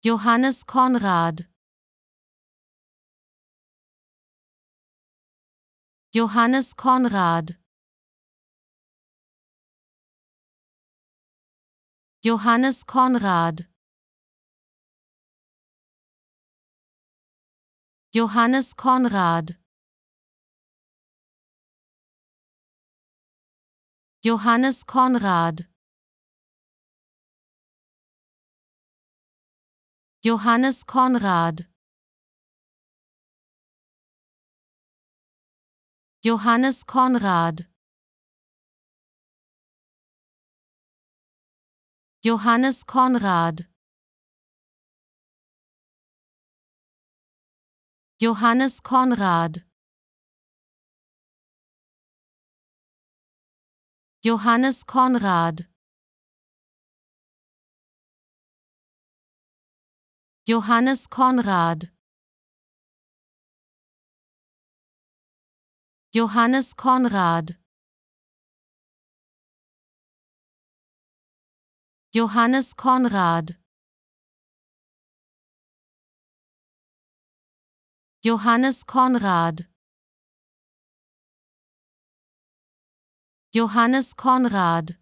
Johannes Conrad. Johannes Conrad. Johannes Conrad. Johannes Conrad. Johannes Conrad. Johannes Conrad. Johannes Conrad. Johannes Conrad. Johannes Conrad. Johannes Conrad. Johannes Conrad. Johannes Conrad. Johannes Conrad. Johannes Conrad. Johannes Conrad.